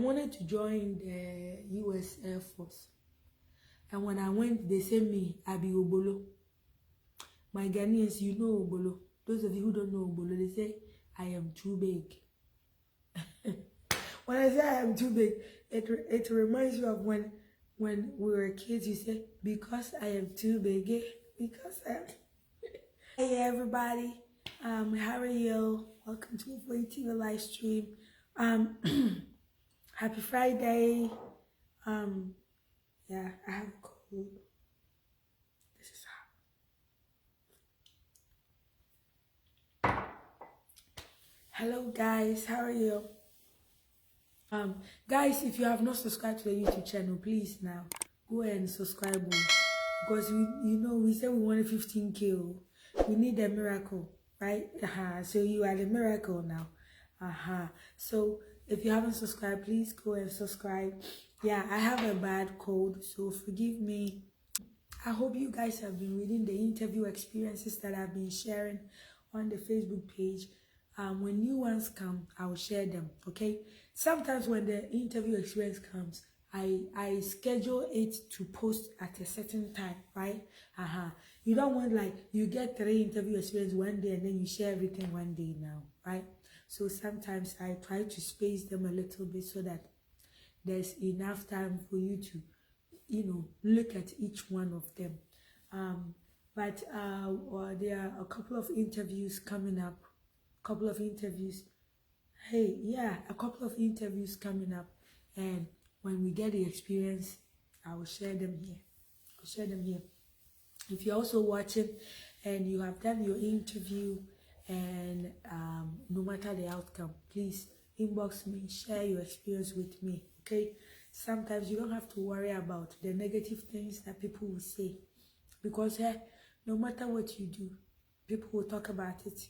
wanted to join the US Air Force. And when I went, they said me, I be Obolo. My Ghanaians, you know Obolo. Those of you who don't know Obolo, they say, I am too big. When I say I am too big, it reminds you of when we were kids, you say, because I am too big. Because I am... Hey everybody, how are you? Welcome to the TV live stream. Happy Friday. Yeah, I have a cold. This is hot. Hello guys, how are you? Guys, if you have not subscribed to the YouTube channel, please now go ahead and subscribe, because we said we wanted 15K. We need a miracle, right? So you are the miracle now. So if you haven't subscribed, please go and subscribe. Yeah, I have a bad cold, so forgive me. I hope you guys have been reading the interview experiences that I've been sharing on the Facebook page. When new ones come, I'll share them, okay? Sometimes when the interview experience comes, I schedule it to post at a certain time, right? You don't want like you get 3 interview experience one day and then you share everything one day now, right? So sometimes I try to space them a little bit so that there's enough time for you to, look at each one of them. But there are a couple of interviews coming up. A couple of interviews coming up, and when we get the experience, I will share them here. If you're also watching and you have done your interview and no matter the outcome, please inbox me, share your experience with me, okay? Sometimes you don't have to worry about the negative things that people will say, because no matter what you do, people will talk about it.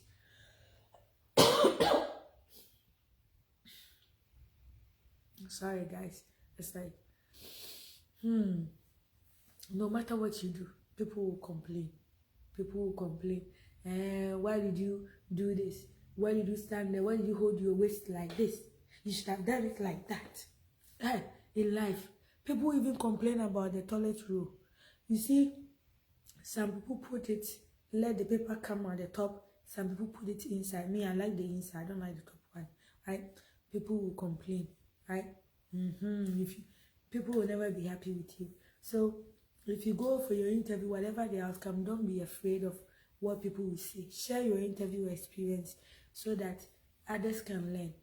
Sorry guys, it's like no matter what you do, people will complain. Why did you do this? Why did you stand there? Why did you hold your waist like this? You should have done it like that. In life, people even complain about the toilet roll. You see, some people let the paper come on the top. Some people put it inside. Me, I like the inside. I don't like the top one, right? People will complain, right? People will never be happy with you. So if you go for your interview, whatever the outcome, don't be afraid of what people will say. Share your interview experience so that others can learn.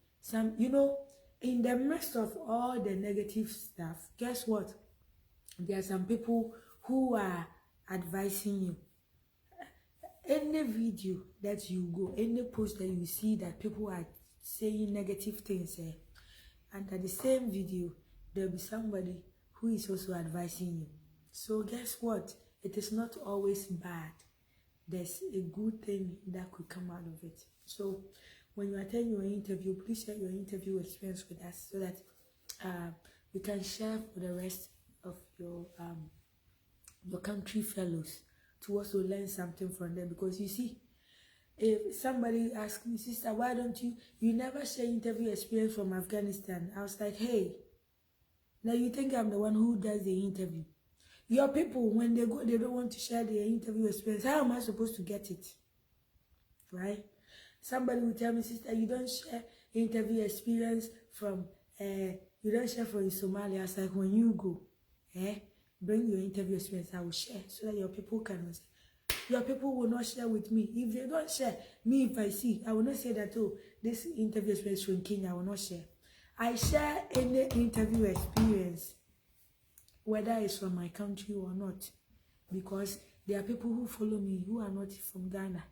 In the midst of all the negative stuff, guess what? There are some people who are advising you. Any video that you go, any post that you see that people are saying negative things, and at the same video, there'll be somebody who is also advising you. So guess what? It is not always bad. There's a good thing that could come out of it. So when you attend your interview, please share your interview experience with us so that we can share for the rest of your country fellows to also learn something from them. Because you see, if somebody asks me, sister, why don't you never share interview experience from Afghanistan? I was like, hey, now you think I'm the one who does the interview? Your people, when they go, they don't want to share their interview experience. How am I supposed to get it? Right? Somebody will tell me, sister, you don't share interview experience from, you don't share from Somalia. I was like, when you go, bring your interview experience, I will share so that your people can say. Your people will not share with me. If they don't share, me, if I see, I will not say that, oh, this interview experience from Kenya, I will not share. I share any interview experience, whether it's from my country or not, because there are people who follow me who are not from Ghana.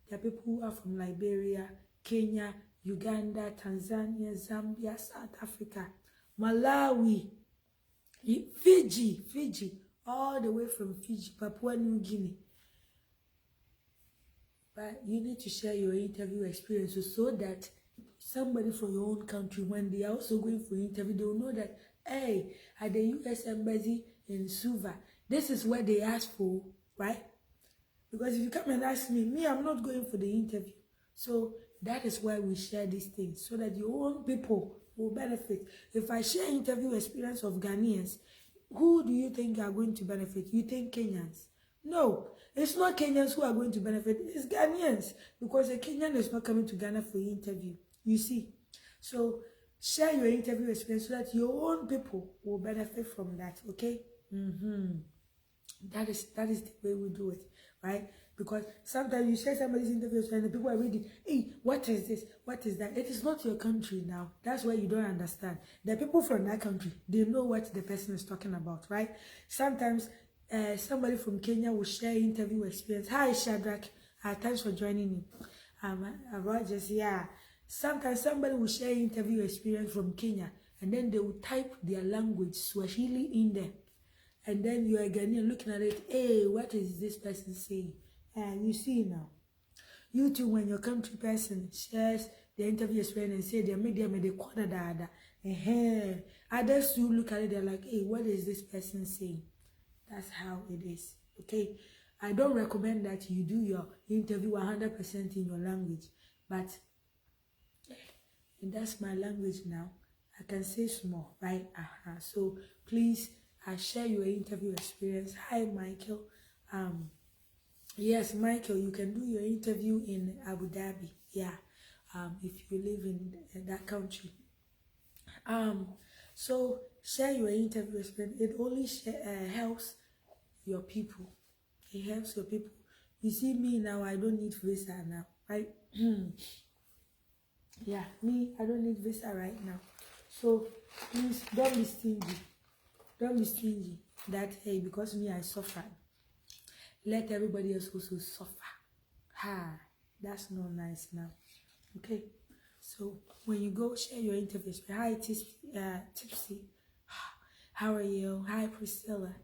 There are people who are from Liberia, Kenya, Uganda, Tanzania, Zambia, South Africa, Malawi, Fiji, all the way from Fiji, Papua New Guinea. But you need to share your interview experiences so that somebody from your own country, when they are also going for interview, they will know that, hey, at the US Embassy in Suva, this is what they asked for, right? Because if you come and ask me, I'm not going for the interview. So that is why we share these things, so that your own people will benefit. If I share interview experience of Ghanaians, who do you think are going to benefit? You think Kenyans? No, it's not Kenyans who are going to benefit, it's Ghanaians, because a Kenyan is not coming to Ghana for your interview. You see? So share your interview experience so that your own people will benefit from that, okay? That is the way we do it, right? Because sometimes you share somebody's interview and the people are reading, hey, what is this? What is that? It is not your country now. That's why you don't understand. The people from that country, they know what the person is talking about, right? Sometimes somebody from Kenya will share interview experience. Hi, Shadrach. Thanks for joining me. Rogers, yeah. Sometimes somebody will share interview experience from Kenya and then they will type their language, Swahili, in there. And then you are Ghanaian looking at it, hey, what is this person saying? And you see now. You too, when your country person shares the interview experience and say they made the quarter dada. Others too look at it, they're like, hey, what is this person saying? That's how it is. Okay. I don't recommend that you do your interview 100% in your language, but that's my language now. I can say small, right? So please share your interview experience. Hi, Michael. Yes, Michael, you can do your interview in Abu Dhabi. Yeah, if you live in that country. So share your interview experience. It only helps your people. It helps your people. You see me now, I don't need visa now, right? Yeah, me, I don't need visa right now. So please don't be stingy. Don't be stingy that, hey, because me, I suffer. Let everybody else also suffer. That's not nice now. Okay? So when you go share your interview, hi, Tipsy. How are you? Hi, Priscilla.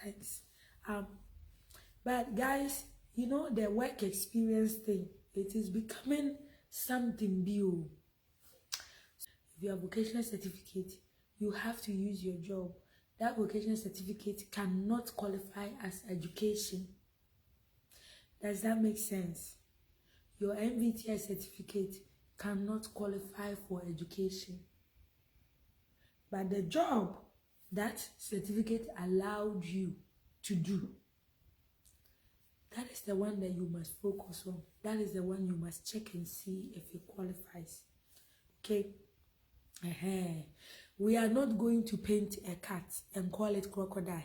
Thanks. But guys, you know, the work experience thing, it is becoming something new. If you have vocational certificate, you have to use your job. That vocational certificate cannot qualify as education. Does that make sense? Your MVTI certificate cannot qualify for education. But the job that certificate allowed you to do, that is the one that you must focus on. That is the one you must check and see if it qualifies. Okay? We are not going to paint a cat and call it crocodile.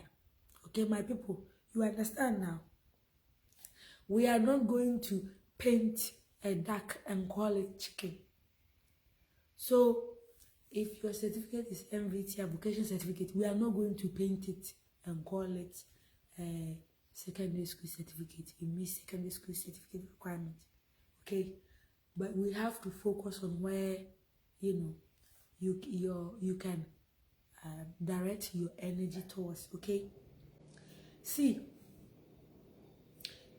Okay, my people, you understand now? We are not going to paint a duck and call it chicken. So, if your certificate is MVT, vocation certificate, we are not going to paint it and call it secondary school certificate. It means secondary school certificate requirement. Okay? But we have to focus on where, you know, you can direct your energy towards. Okay, see,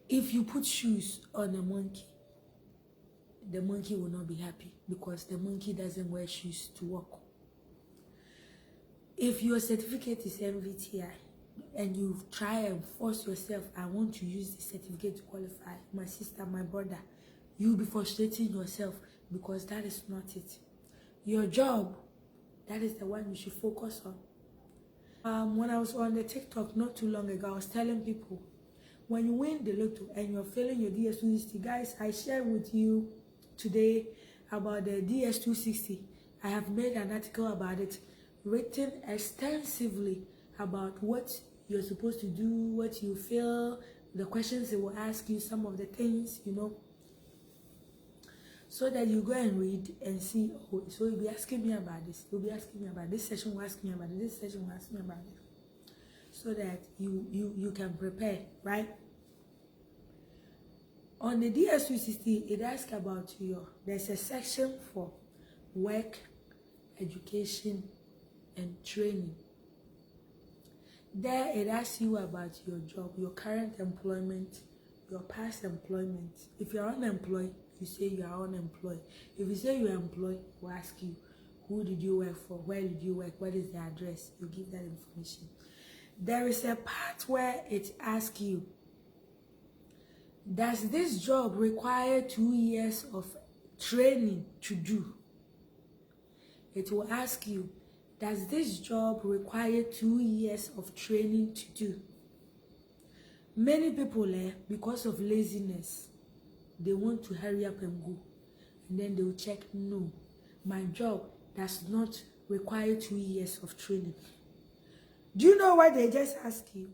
if you put shoes on a monkey, the monkey will not be happy because the monkey doesn't wear shoes to walk. If your certificate is MVTI and you try and force yourself, I want to use the certificate to qualify, my sister, my brother, you'll be frustrating yourself because that is not it. Your job, that is the one you should focus on. When I was on the TikTok not too long ago, I was telling people, when you win the lotto and you're failing your DS260, guys, I shared with you today about the DS260. I have made an article about it, written extensively about what you're supposed to do, what you feel, the questions they will ask you, some of the things, you know, so that you go and read and see, oh, so you'll be asking me about this, you'll be asking me about this session, will ask me about this session, will ask me about this, so that you can prepare, right? On the DS260, it asks about there's a section for work, education, and training. There it asks you about your job, your current employment, your past employment. If you're unemployed, you say you are unemployed. If you say you're employed, we'll ask you, who did you work for? Where did you work? What is the address? You give that information. There is a part where it asks you, does this job require 2 years of training to do? it will ask you, does this job require 2 years of training to do? Many people, because of laziness, they want to hurry up and go. And then they will check, no, my job does not require 2 years of training. Do you know what they just ask you?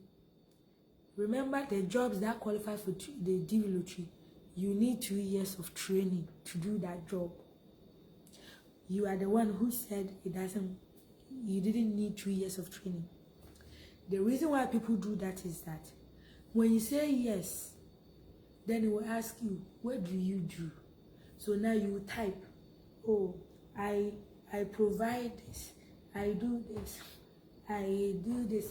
Remember, the jobs that qualify for the DV lottery, you need 2 years of training to do that job. You are the one who said you didn't need 2 years of training. The reason why people do that is that when you say yes, then it will ask you, what do you do? So now you type, oh, I provide this, I do this,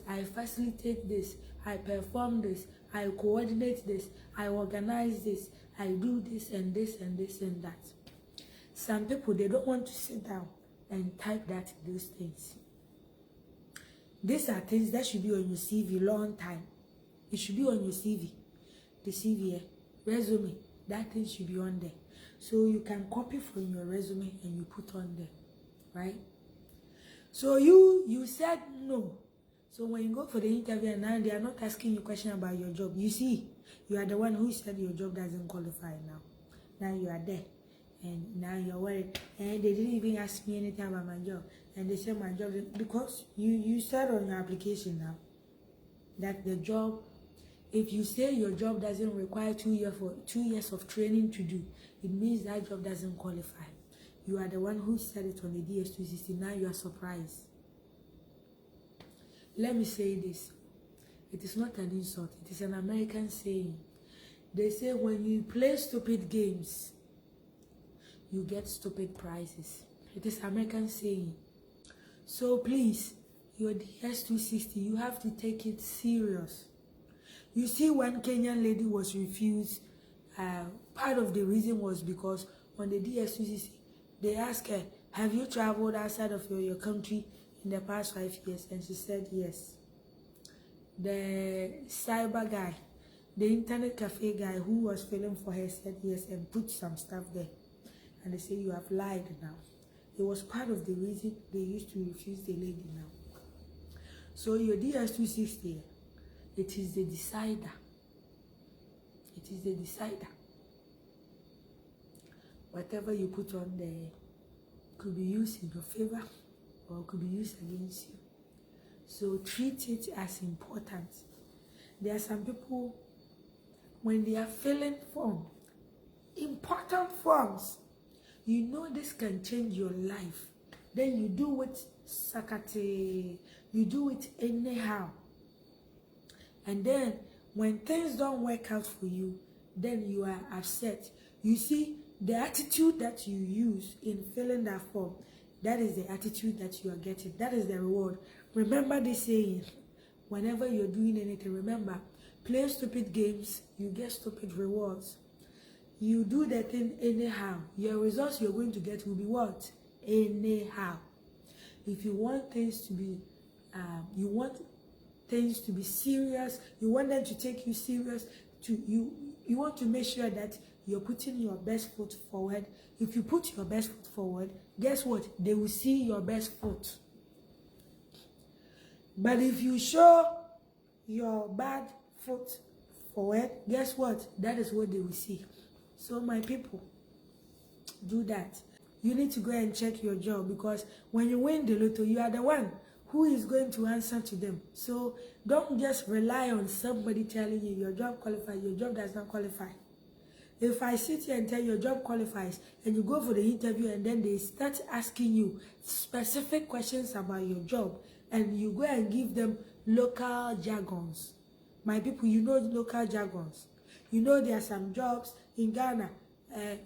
I facilitate this, I perform this, I coordinate this, I organize this, I do this and this and this and that. Some people, they don't want to sit down and type those things. These are things that should be on your CV long time. It should be on your CV. The CV, resume, that thing should be on there. So you can copy from your resume and you put on there, right? So you said no. So when you go for the interview and now they are not asking you question about your job, you see, you are the one who said your job doesn't qualify now. Now you are there. And now you're worried. And they didn't even ask me anything about my job. And they said my job, because you said on your application now that the job, if you say your job doesn't require 2 years of training to do, it means that job doesn't qualify. You are the one who said it on the DS260. Now you are surprised. Let me say this. It is not an insult. It is an American saying. They say when you play stupid games, you get stupid prizes. It is American saying. So please, your DS260, you have to take it serious. You see, when Kenyan lady was refused, part of the reason was because on the DS260, they asked her, have you traveled outside of your country in the past 5 years? And she said yes. The cyber guy, the internet cafe guy who was filling for her said yes and put some stuff there. And they say you have lied now. It was part of the reason they used to refuse the lady now. So your DS260, it is the decider. It is the decider. Whatever you put on there could be used in your favor or could be used against you. So treat it as important. There are some people, when they are filling forms, important forms, you know this can change your life. Then you do it sakate, you do it anyhow. And then when things don't work out for you, then you are upset. You see, the attitude that you use in filling that form, that is the attitude that you are getting. That is the reward. Remember this saying, whenever you're doing anything, remember, play stupid games, you get stupid rewards. You do the thing anyhow, your results you're going to get will be what? Anyhow. If you want things to be, serious, you want them to take you serious, you want to make sure that you're putting your best foot forward. If you put your best foot forward, guess what? They will see your best foot. But if you show your bad foot forward, guess what? That is what they will see. So my people, do that. You need to go and check your job, because when you win the lotto, you are the one who is going to answer to them. So don't just rely on somebody telling you your job qualifies, your job does not qualify. If I sit here and tell you your job qualifies and you go for the interview and then they start asking you specific questions about your job and you go and give them local jargons. My people, you know local jargons. You know there are some jobs in Ghana.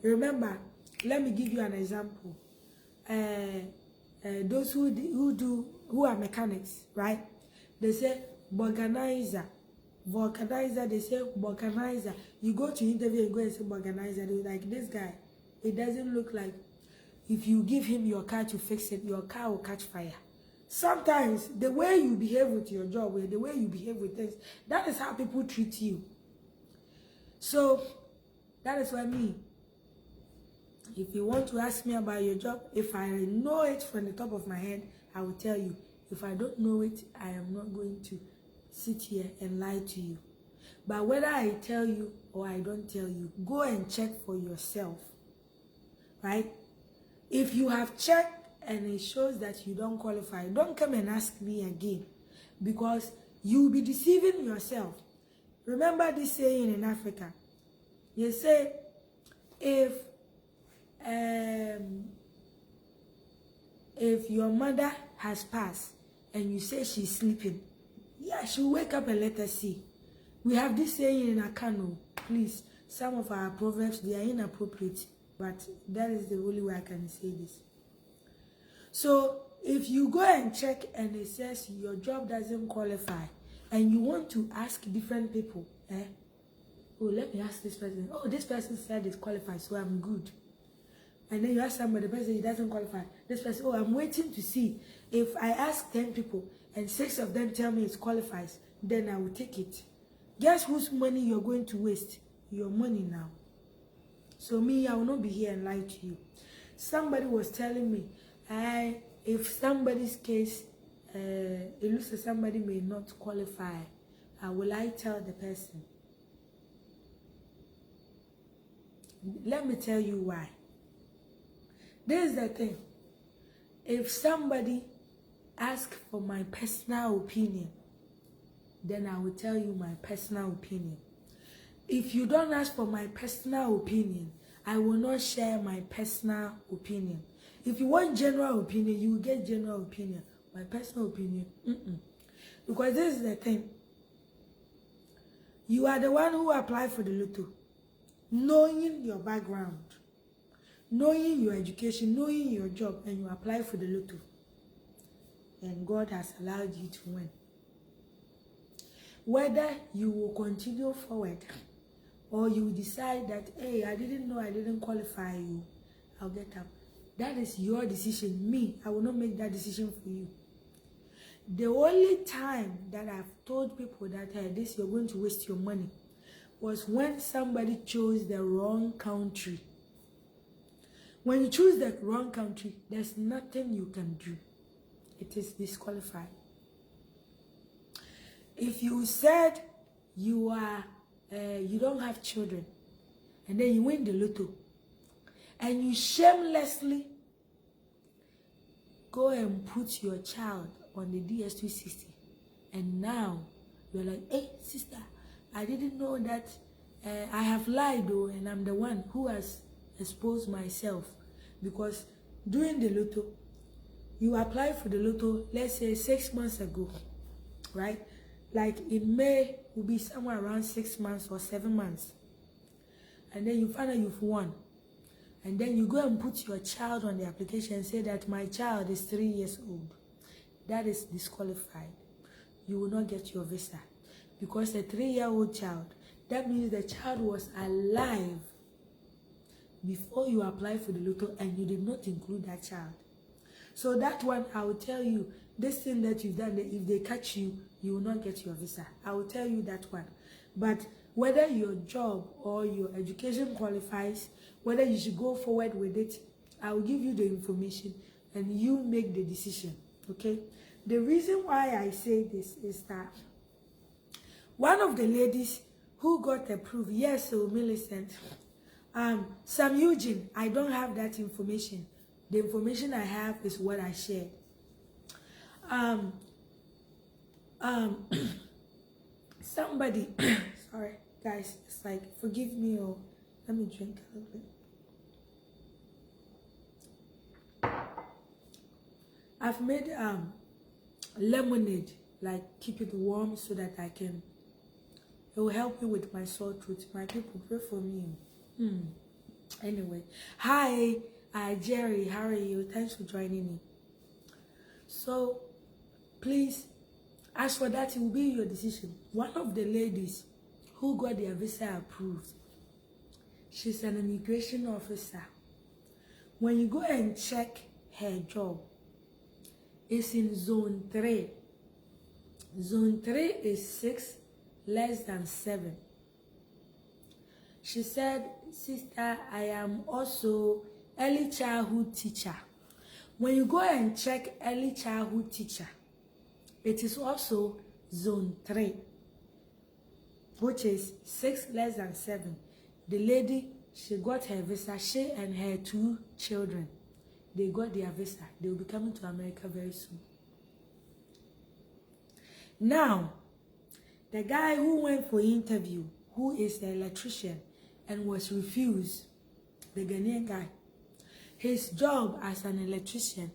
Remember, let me give you an example. Those who are mechanics, right? They say vulcanizer. Vulcanizer, they say vulcanizer. You go to interview and go and say vulcanizer. They're like, this guy, it doesn't look like if you give him your car to fix it, your car will catch fire. Sometimes the way you behave with your job, the way you behave with things, that is how people treat you. So that is what I mean. If you want to ask me about your job, if I know it from the top of my head, I will tell you. If I don't know it, I am not going to sit here and lie to you. But whether I tell you or I don't tell you, go and check for yourself, right? If you have checked and it shows that you don't qualify, don't come and ask me again, because you will be deceiving yourself. Remember this saying in Africa. You say, if your mother has passed and you say she's sleeping, yeah, she'll wake up and let us see. We have this saying in Akano. Please, some of our proverbs, they are inappropriate, but that is the only way I can say this. So if you go and check and it says your job doesn't qualify and you want to ask different people, oh, let me ask this person. Oh, this person said it's qualified, so I'm good. And then you ask somebody, the person, he doesn't qualify. This person, oh, I'm waiting to see. If I ask 10 people and 6 of them tell me it qualifies, then I will take it. Guess whose money you're going to waste? Your money now. So me, I will not be here and lie to you. Somebody was telling me, if somebody's case, it looks like somebody may not qualify, will I tell the person? Let me tell you why. This is the thing. If somebody asks for my personal opinion, then I will tell you my personal opinion. If you don't ask for my personal opinion, I will not share my personal opinion. If you want general opinion, you will get general opinion. My personal opinion, because this is the thing. You are the one who applied for the lotto, knowing your background, knowing your education, knowing your job, and you apply for the lotto. And God has allowed you to win. Whether you will continue forward or you decide that, hey, I didn't know I didn't qualify you, I'll get up. That is your decision. Me, I will not make that decision for you. The only time that I've told people that, hey, this you're going to waste your money, was when somebody chose the wrong country. When you choose the wrong country, there's nothing you can do. It is disqualified. If you said you don't have children, and then you win the lotto, and you shamelessly go and put your child on the DS260, and now you're like, hey, sister, I didn't know that I have lied though, and I'm the one who has exposed myself, because during the lotto, you applied for the lotto, let's say 6 months ago, right? Like in May, will be somewhere around 6 months or 7 months. And then you find out you've won. And then you go and put your child on the application and say that my child is 3 years old. That is disqualified. You will not get your visa. Because a 3-year-old child, that means the child was alive before you applied for the lotto and you did not include that child. So that one, I will tell you, this thing that you've done, if they catch you, you will not get your visa. I will tell you that one. But whether your job or your education qualifies, whether you should go forward with it, I will give you the information and you make the decision, okay? The reason why I say this is that one of the ladies who got approved, yes, so Millicent, Sam Eugene, I don't have that information. The information I have is what I shared. Somebody, sorry guys, it's like, forgive me, or let me drink a little bit. I've made lemonade, like keep it warm so that I can, it will help me with my sore throat. My people, pray for me. Anyway, hi, Jerry, how are you? Thanks for joining me. So please, as for that, it will be your decision. One of the ladies who got their visa approved, she's an immigration officer. When you go and check her job, it's in zone 3. Zone 3 is 6 less than 7. She said, sister, I am also early childhood teacher. When you go and check early childhood teacher, it is also zone 3, which is 6 less than 7. The lady, she got her visa. She and her 2 children, they got their visa. They will be coming to America very soon. Now, the guy who went for interview, who is the electrician and was refused, the Ghanaian guy, his job as an electrician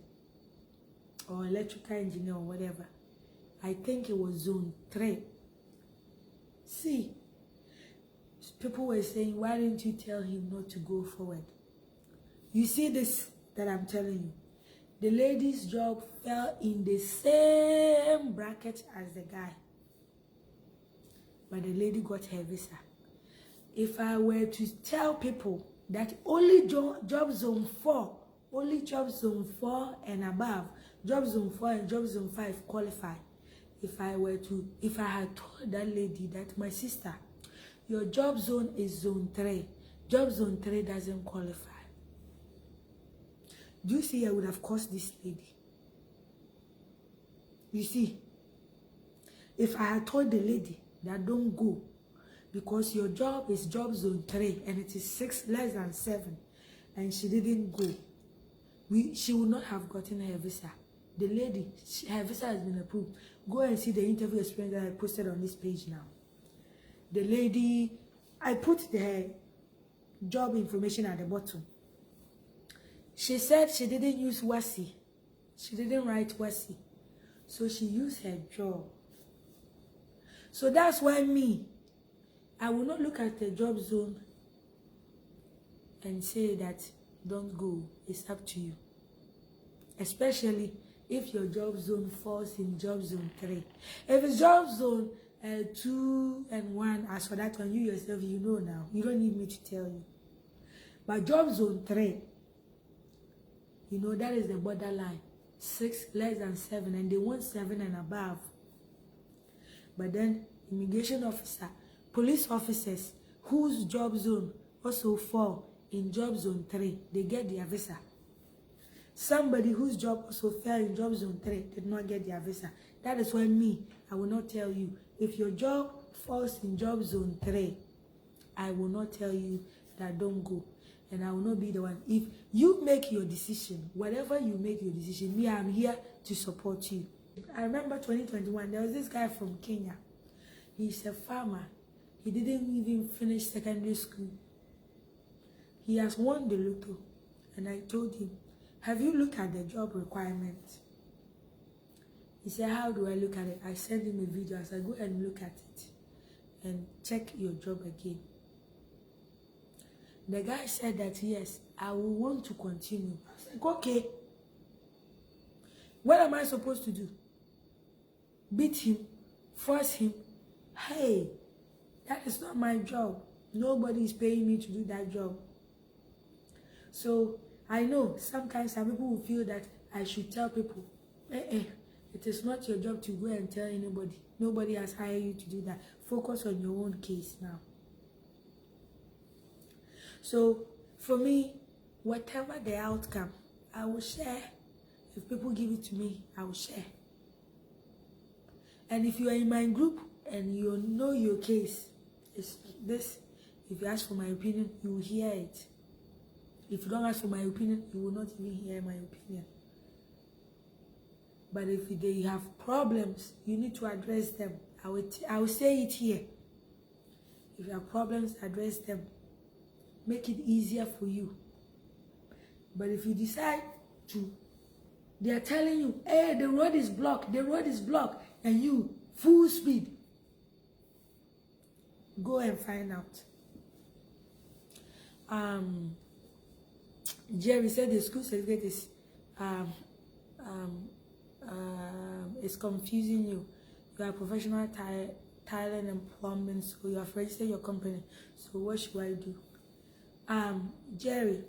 or electrical engineer or whatever, I think it was zone 3. See, people were saying, why didn't you tell him not to go forward? You see this that I'm telling you. The lady's job fell in the same bracket as the guy. But the lady got her visa. If I were to tell people that only job zone 4, only job zone 4 and above, job zone 4 and job zone 5 qualify. If I had told that lady that, my sister, your job zone is zone 3. Job zone 3 doesn't qualify. Do you see I would have cost this lady? You see, if I had told the lady that don't go because your job is job zone 3 and it is 6 less than 7 and she didn't go, she would not have gotten her visa. The lady, her visa has been approved. Go and see the interview experience that I posted on this page now. The lady, I put her job information at the bottom. She said she didn't use WASI. She didn't write WASI. So she used her job. So that's why I will not look at the job zone and say that don't go. It's up to you. Especially if your job zone falls in job zone 3. If it's job zone 2 and 1, as for that one, you yourself, you know now. You don't need me to tell you. But job zone 3, you know, that is the borderline. 6 less than 7, and they want 7 and above. But then immigration officer, police officers whose job zone also fall in job zone 3, they get their visa. Somebody whose job also fell in job zone 3 did not get their visa. That is why I will not tell you. If your job falls in job zone 3, I will not tell you that don't go. And I will not be the one. If you make your decision, whatever you make your decision, I'm here to support you. I remember 2021, there was this guy from Kenya. He's a farmer. He didn't even finish secondary school. He has won the lotto. And I told him, have you looked at the job requirements? He said, how do I look at it? I sent him a video. I said, go and look at it and check your job again. The guy said that, yes, I will want to continue. I was like, okay. What am I supposed to do? Beat him? Force him? Hey, that is not my job. Nobody is paying me to do that job. So, I know sometimes some people will feel that I should tell people, it is not your job to go and tell anybody. Nobody has hired you to do that. Focus on your own case now. So, for me, whatever the outcome, I will share. If people give it to me, I will share. And if you are in my group and you know your case, it's this. If you ask for my opinion, you will hear it. If you don't ask for my opinion, you will not even hear my opinion. But if they have problems, you need to address them. I will say it here. If you have problems, address them. Make it easier for you. But if you decide to, they are telling you, hey, the road is blocked, and you, full speed, go and find out. Jerry said the school certificate is confusing you. You are a professional tiling and plumbing, so you have registered your company. So what should I do? Jerry,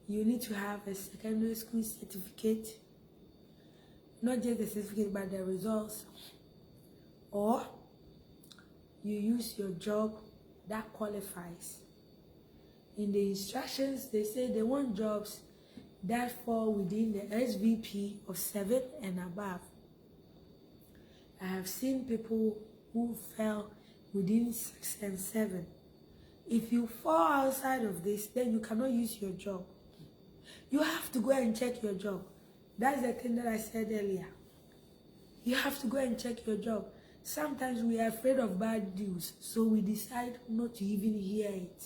you need to have a secondary school certificate, not just the certificate but the results, or you use your job that qualifies. in the instructions, they say they want jobs that fall within the SVP of 7 and above. I have seen people who fell within 6 and 7. If you fall outside of this, then you cannot use your job. You have to go and check your job. That's the thing that I said earlier. You have to go and check your job. Sometimes we are afraid of bad news, so we decide not to even hear it.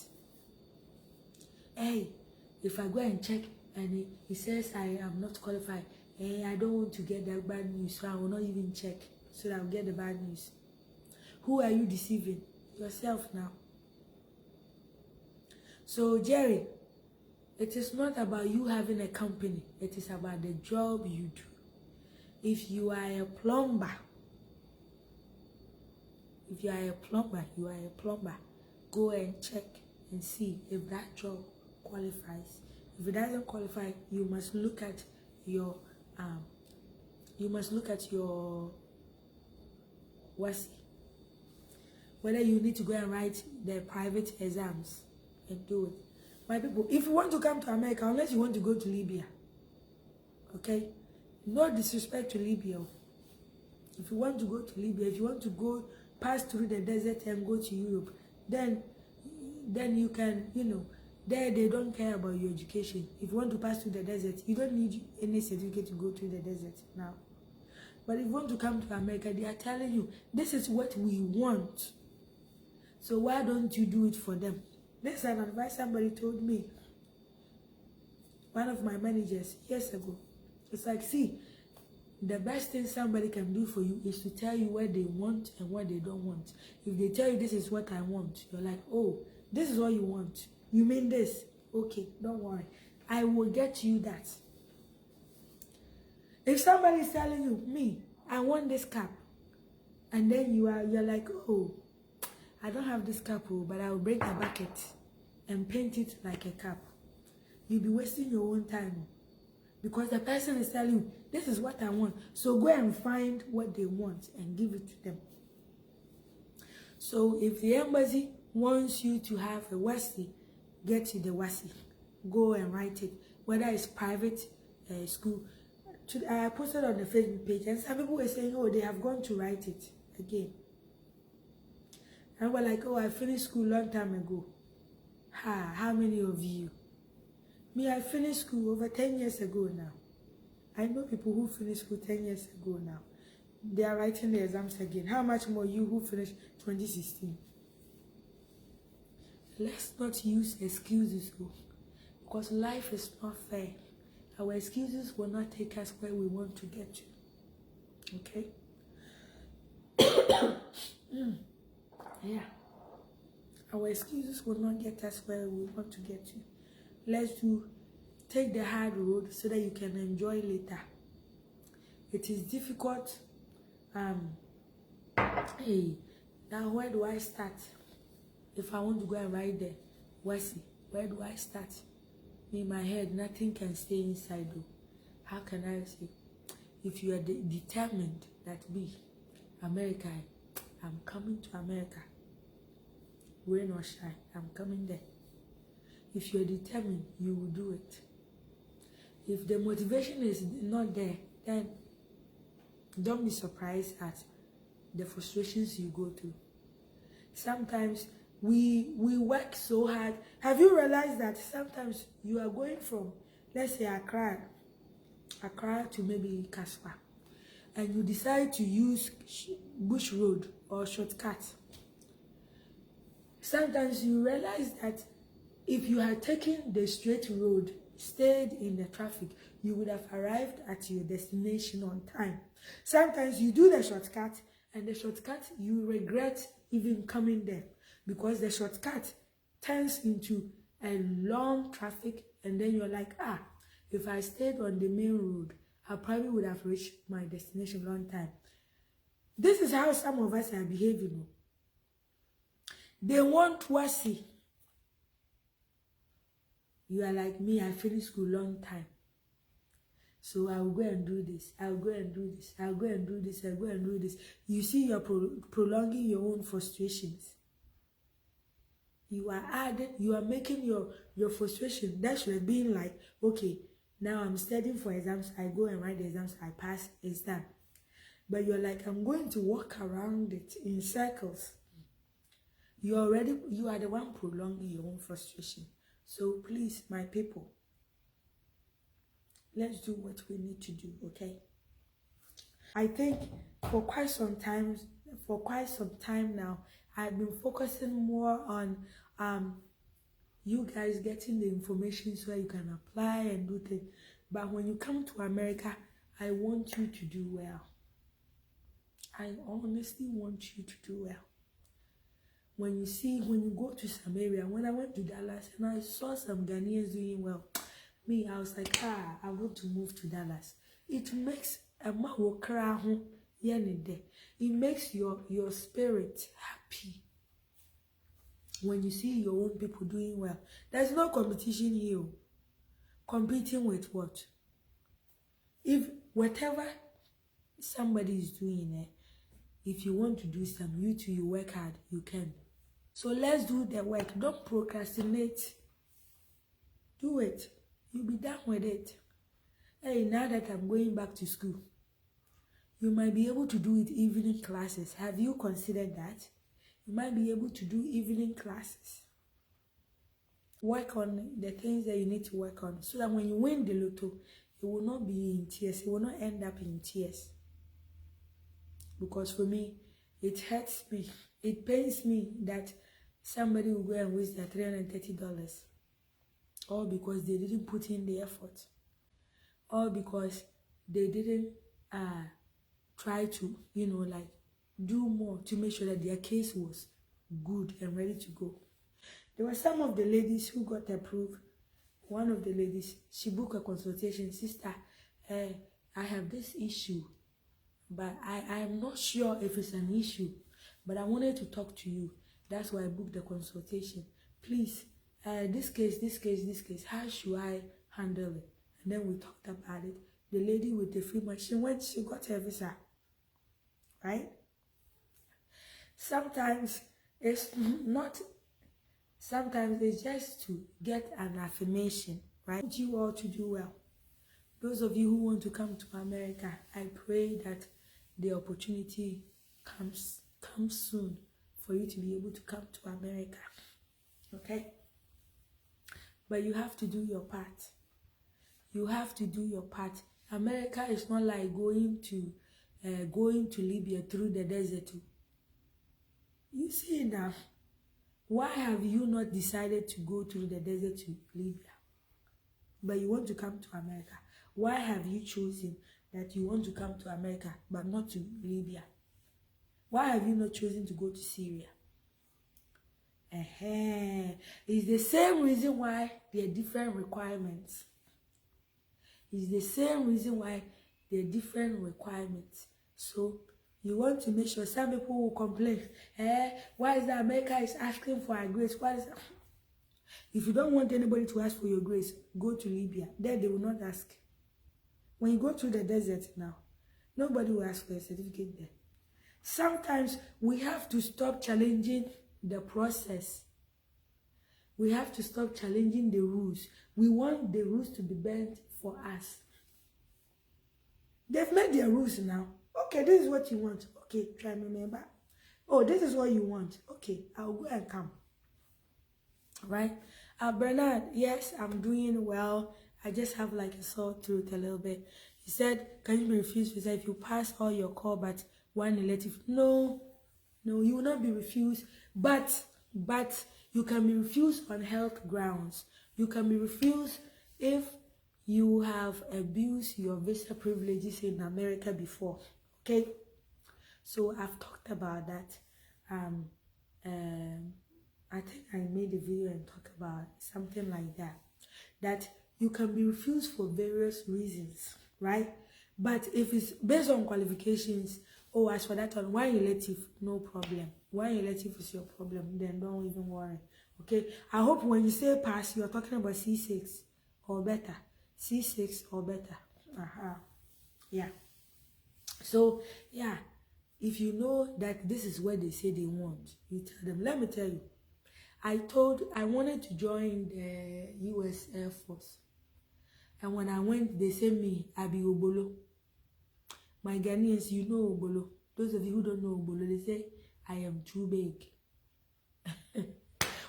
Hey, if I go and check and he says I am not qualified, hey, I don't want to get that bad news, so I will not even check, so that I'll get the bad news. Who are you deceiving? Yourself now. So Jerry, it is not about you having a company. It is about the job you do. If you are a plumber, you are a plumber, go and check and see if that job qualifies. If it doesn't qualify, you must look at your WASSCE. Whether you need to go and write the private exams and do it. My people, if you want to come to America, unless you want to go to Libya, okay? No disrespect to Libya. If you want to go to Libya, if you want to go pass through the desert and go to Europe, then you can, there they don't care about your education. If you want to pass through the desert, you don't need any certificate to go through the desert now. But if you want to come to America, they are telling you, this is what we want. So why don't you do it for them? This is an advice somebody told me. One of my managers years ago. It's like, see, the best thing somebody can do for you is to tell you what they want and what they don't want. If they tell you this is what I want, you're like, oh, this is what you want. You mean this? Okay, don't worry. I will get you that. If somebody is telling you, me, I want this cap, and then you're like, oh, I don't have this cap, but I will break a bucket and paint it like a cap. You'll be wasting your own time. Because the person is telling you, this is what I want. So go and find what they want and give it to them. So if the embassy wants you to have a WASSCE, get you the WASSCE. Go and write it. Whether it's private school. I posted on the Facebook page and some people were saying, oh, they have gone to write it again. And we're like, oh, I finished school long time ago. How many of you? Me, I finished school over 10 years ago now. I know people who finished school 10 years ago now. They are writing the exams again. How much more you who finished 2016? Let's not use excuses, because life is not fair. Our excuses will not take us where we want to get to. Okay? Yeah. Our excuses will not get us where we want to get to. Let's take the hard road so that you can enjoy later. It is difficult. Hey, now where do I start? If I want to go and write the WASSCE, where do I start? In my head, nothing can stay inside though. How can I say? If you are determined that America, I'm coming to America. Rain or shine, I'm coming there. If you're determined, you will do it. If the motivation is not there, then don't be surprised at the frustrations you go through. Sometimes we work so hard. Have you realized that sometimes you are going from, let's say, Accra to maybe Kaspa, and you decide to use bush road or shortcut? Sometimes you realize that if you had taken the straight road, stayed in the traffic, you would have arrived at your destination on time. Sometimes you do the shortcut, and the shortcut, you regret even coming there, because the shortcut turns into a long traffic, and then you're like, if I stayed on the main road, I probably would have reached my destination long time. This is how some of us are behaving. They want WASSCE. You are like me, I finished school long time. So I will go and do this. I will go and do this. I will go and do this. I will go and do this. You see, you're prolonging your own frustrations. You are adding, you are making your frustration. That should have been like, okay, now I'm studying for exams, I go and write the exams, I pass, it's done. But you're like, I'm going to walk around it in circles. You are the one prolonging your own frustration. So please, my people, let's do what we need to do, okay? I think for quite some time now, I've been focusing more on you guys getting the information so you can apply and do things. But when you come to America, I want you to do well. I honestly want you to do well. When you go to some area, when I went to Dallas and I saw some Ghanaians doing well, I was like, I want to move to Dallas. It makes it makes your spirit happy when you see your own people doing well. There's no competition here. Competing with what? If whatever somebody is doing, if you want to do something, you work hard, you can. So let's do the work. Don't procrastinate. Do it. You'll be done with it. Hey, now that I'm going back to school, you might be able to do it evening classes. Have you considered that? You might be able to do evening classes. Work on the things that you need to work on so that when you win the lotto, it will not be in tears. It will not end up in tears. Because for me, it hurts me. It pains me that somebody will go and waste their $330. All because they didn't put in the effort. All because they didn't try to, do more to make sure that their case was good and ready to go. There were some of the ladies who got approved. One of the ladies, she booked a consultation. Sister, I have this issue, but I am not sure if it's an issue, but I wanted to talk to you. That's why I booked the consultation. Please, this case, how should I handle it? And then we talked about it. The lady with the free money, she got her visa, right? Sometimes it's just to get an affirmation, right? I want you all to do well. Those of you who want to come to America, I pray that the opportunity comes soon for you to be able to come to America, okay? But you have to do your part. You have to do your part. America is not like going to Libya through the desert. You see now, why have you not decided to go through the desert to Libya? But you want to come to America. Why have you chosen that you want to come to America but not to Libya? Why have you not chosen to go to Syria? It's the same reason why there are different requirements. It's the same reason why there are different requirements. So you want to make sure. Some people will complain, why is that America is asking for our grace? Why is that? If you don't want anybody to ask for your grace, go to Libya. There they will not ask. When you go through the desert now, nobody will ask for a certificate there. Sometimes we have to stop challenging the process. We have to stop challenging the rules. We want the rules to be bent for us. They've made their rules now. Okay, this is what you want. Okay, try me, remember. Oh, this is what you want. Okay, I'll go and come. Right? Bernard, yes, I'm doing well. I just have like a sore throat a little bit. He said, can you be refused visa if you pass all your core but one elective? No, you will not be refused. But you can be refused on health grounds. You can be refused if you have abused your visa privileges in America before. Okay? So I've talked about that. I think I made a video and talk about something like that. That you can be refused for various reasons, right? But if it's based on qualifications, as for that one, one elective, no problem. One elective is your problem, then don't even worry. Okay? I hope when you say pass, you're talking about C6 or better. C6 or better. Yeah. So, yeah. If you know that this is what they say they want, you tell them. Let me tell you, I wanted to join the US Air Force. And when I went, they said me, I be Obolo. My Ghanaians, you know Obolo. Those of you who don't know Obolo, they say, I am too big.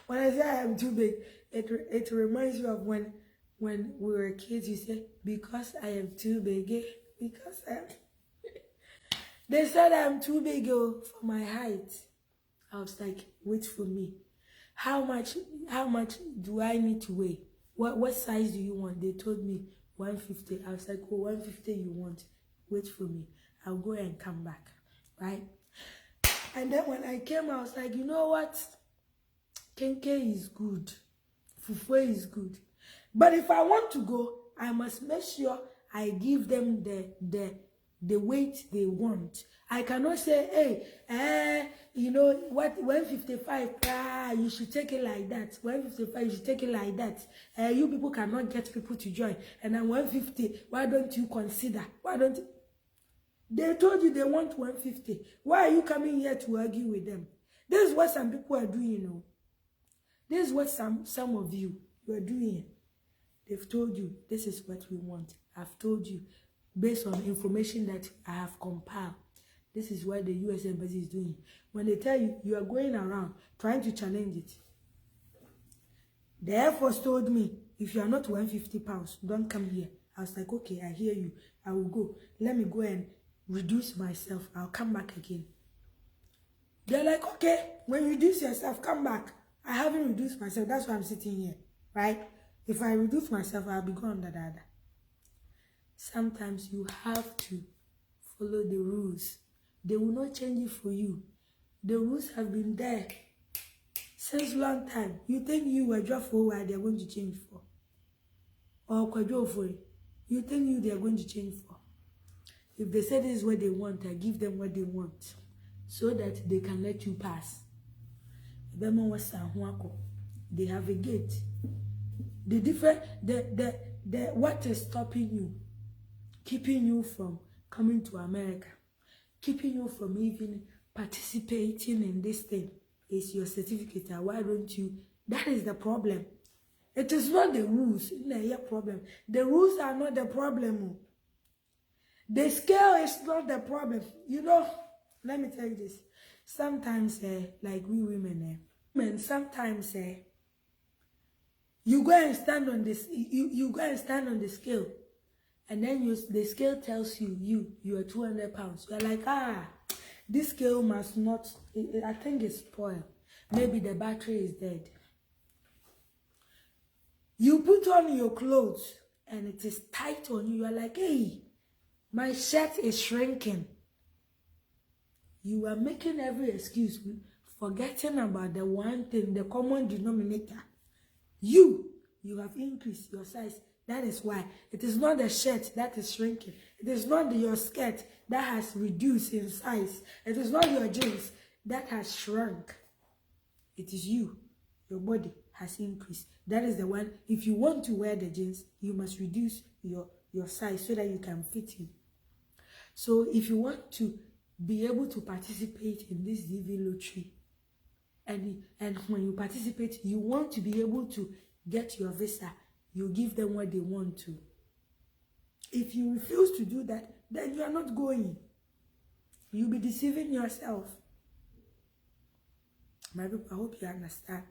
When I say I am too big, it reminds you of when we were kids, you say, because I am too big, because I am... They said I'm too big for my height. I was like, wait for me. How much do I need to weigh? What size do you want? They told me 150. I was like, oh, 150 you want? Wait for me. I'll go and come back, right? And then when I came, I was like, you know what? Kenke is good. Fufu is good. But if I want to go, I must make sure I give them the weight they want. I cannot say, hey, you know what, 155, you should take it like that. 155, you should take it like that. You people cannot get people to join. And then 150, why don't you consider? Why don't you? They told you they want 150. Why are you coming here to argue with them? This is what some people are doing, you know. This is what some of you are doing. They've told you, this is what we want. I've told you, based on information that I have compiled, this is what the US Embassy is doing. When they tell you, you are going around trying to challenge it. The Air Force told me, if you are not 150 pounds, don't come here. I was like, okay, I hear you. I will go. Let me go and reduce myself. I'll come back again. They're like, okay, when you reduce yourself, come back. I haven't reduced myself. That's why I'm sitting here, right? If I reduce myself, I'll be gone. Sometimes you have to follow the rules. They will not change it for you. The rules have been there since long time. You think you were just for why they're going to change for? Or for it? You think they are going to change for? If they say this is what they want, I give them what they want, so that they can let you pass. They have a gate. What is stopping you, keeping you from coming to America, keeping you from even participating in this thing, is your certificate. Why don't you? That is the problem. It is not the rules. No problem. The rules are not the problem. The scale is not the problem. You know, let me tell you this. Sometimes, like we women, sometimes you go and stand on this. You go and stand on the scale, and then the scale tells you are 200 pounds. You're like, this scale must not. I think it's spoiled. Maybe the battery is dead. You put on your clothes and it is tight on you. You're like, hey, my shirt is shrinking. You are making every excuse, forgetting about the one thing, the common denominator. You have increased your size. That is why. It is not the shirt that is shrinking. It is not your skirt that has reduced in size. It is not your jeans that has shrunk. It is you. Your body has increased. That is the one. If you want to wear the jeans, you must reduce your size so that you can fit in. So if you want to be able to participate in this DV lottery, and when you participate, you want to be able to get your visa, you give them what they want to. If you refuse to do that, then you are not going. You'll be deceiving yourself. My people, I hope you understand.